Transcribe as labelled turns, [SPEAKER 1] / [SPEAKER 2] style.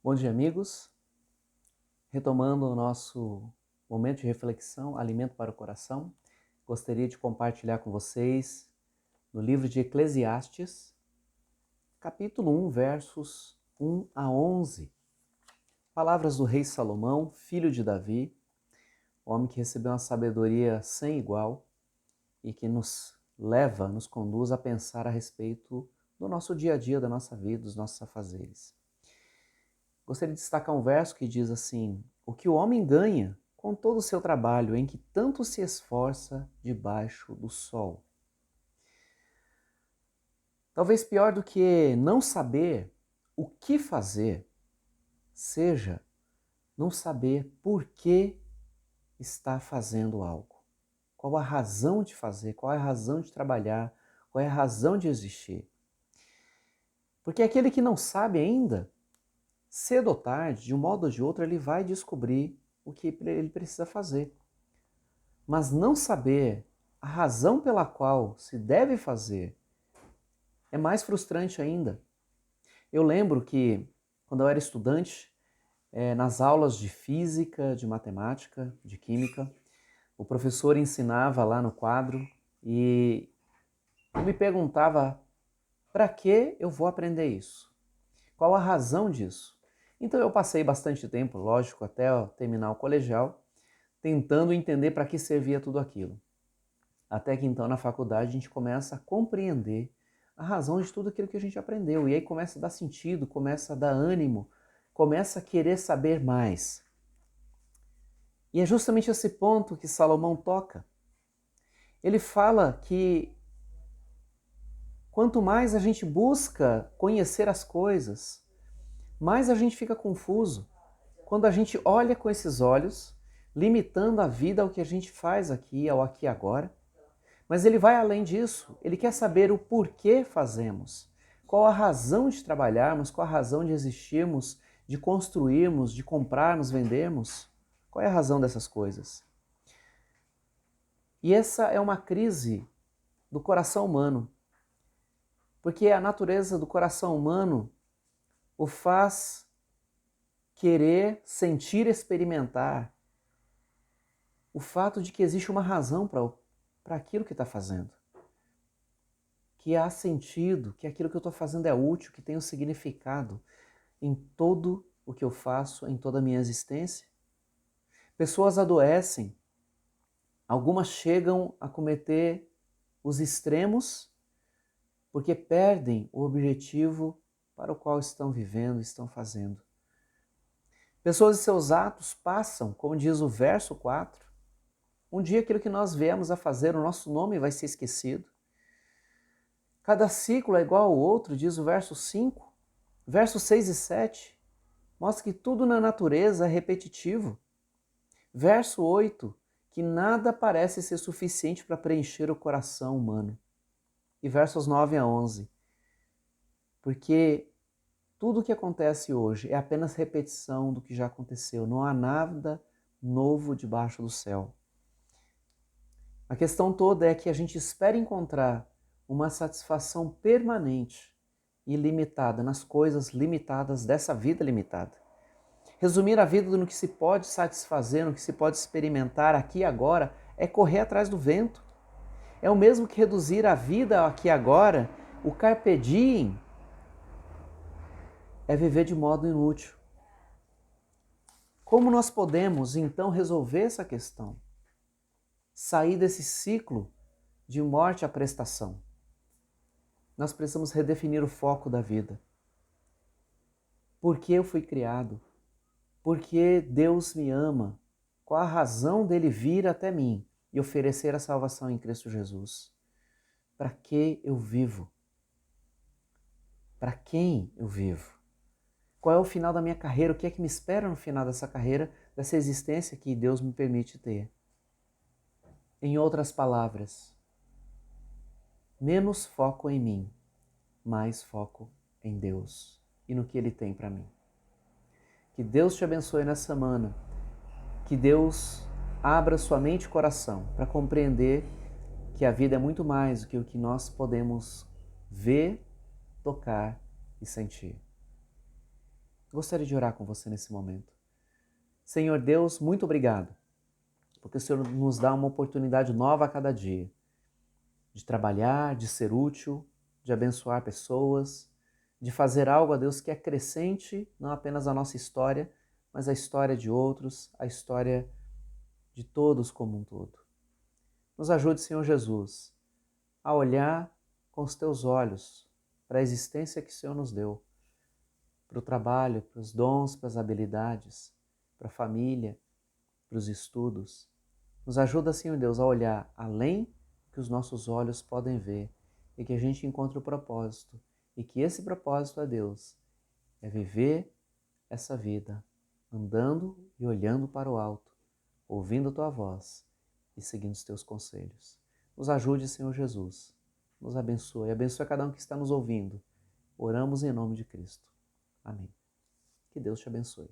[SPEAKER 1] Bom dia, amigos. Retomando o nosso momento de reflexão, Alimento para o Coração, gostaria de compartilhar com vocês no livro de Eclesiastes, capítulo 1, versos 1 a 11. Palavras do rei Salomão, filho de Davi, homem que recebeu uma sabedoria sem igual e que nos conduz a pensar a respeito do nosso dia a dia, da nossa vida, dos nossos afazeres. Gostaria de destacar um verso que diz assim: o que o homem ganha com todo o seu trabalho em que tanto se esforça debaixo do sol. Talvez pior do que não saber o que fazer seja não saber por que está fazendo algo. Qual a razão de fazer, qual é a razão de trabalhar, qual é a razão de existir. Porque aquele que não sabe ainda, cedo ou tarde, de um modo ou de outro, ele vai descobrir o que ele precisa fazer. Mas não saber a razão pela qual se deve fazer é mais frustrante ainda. Eu lembro que, quando eu era estudante, nas aulas de física, de matemática, de química, o professor ensinava lá no quadro e eu me perguntava: para que eu vou aprender isso? Qual a razão disso? Então eu passei bastante tempo, lógico, até terminar o colegial, tentando entender para que servia tudo aquilo. Até que então na faculdade a gente começa a compreender a razão de tudo aquilo que a gente aprendeu. E aí começa a dar sentido, começa a dar ânimo, começa a querer saber mais. E é justamente esse ponto que Salomão toca. Ele fala que quanto mais a gente busca conhecer as coisas, mais a gente fica confuso. Quando a gente olha com esses olhos, limitando a vida ao que a gente faz aqui, ao aqui e agora. Mas ele vai além disso, ele quer saber o porquê fazemos, qual a razão de trabalharmos, qual a razão de existirmos, de construirmos, de comprarmos, vendermos, qual é a razão dessas coisas. E essa é uma crise do coração humano, porque a natureza do coração humano o faz querer, sentir, experimentar o fato de que existe uma razão para aquilo que está fazendo. Que há sentido, que aquilo que eu estou fazendo é útil, que tem um significado em todo o que eu faço, em toda a minha existência. Pessoas adoecem, algumas chegam a cometer os extremos porque perdem o objetivo para o qual estão vivendo, estão fazendo. Pessoas e seus atos passam, como diz o verso 4, um dia aquilo que nós viemos a fazer, o nosso nome vai ser esquecido. Cada ciclo é igual ao outro, diz o verso 5. Versos 6 e 7 mostra que tudo na natureza é repetitivo. Verso 8, que nada parece ser suficiente para preencher o coração humano. E versos 9 a 11, porque tudo o que acontece hoje é apenas repetição do que já aconteceu. Não há nada novo debaixo do céu. A questão toda é que a gente espera encontrar uma satisfação permanente e limitada nas coisas limitadas dessa vida limitada. Resumir a vida no que se pode satisfazer, no que se pode experimentar aqui e agora, é correr atrás do vento. É o mesmo que reduzir a vida aqui e agora, o carpe diem, é viver de modo inútil. Como nós podemos, então, resolver essa questão? Sair desse ciclo de morte à prestação. Nós precisamos redefinir o foco da vida. Por que eu fui criado? Por que Deus me ama? Qual a razão dele vir até mim e oferecer a salvação em Cristo Jesus? Para que eu vivo? Para quem eu vivo? Qual é o final da minha carreira? O que é que me espera no final dessa carreira, dessa existência que Deus me permite ter? Em outras palavras, menos foco em mim, mais foco em Deus e no que Ele tem para mim. Que Deus te abençoe nessa semana. Que Deus abra sua mente e coração para compreender que a vida é muito mais do que o que nós podemos ver, tocar e sentir. Gostaria de orar com você nesse momento. Senhor Deus, muito obrigado, porque o Senhor nos dá uma oportunidade nova a cada dia de trabalhar, de ser útil, de abençoar pessoas, de fazer algo, a Deus, que acrescente não apenas a nossa história, mas a história de outros, a história de todos como um todo. Nos ajude, Senhor Jesus, a olhar com os teus olhos para a existência que o Senhor nos deu, para o trabalho, para os dons, para as habilidades, para a família, para os estudos. Nos ajuda, Senhor Deus, a olhar além que os nossos olhos podem ver e que a gente encontre o propósito. E que esse propósito, a Deus, é viver essa vida andando e olhando para o alto, ouvindo tua voz e seguindo os teus conselhos. Nos ajude, Senhor Jesus. Nos abençoe. Abençoe cada um que está nos ouvindo. Oramos em nome de Cristo. Amém. Que Deus te abençoe.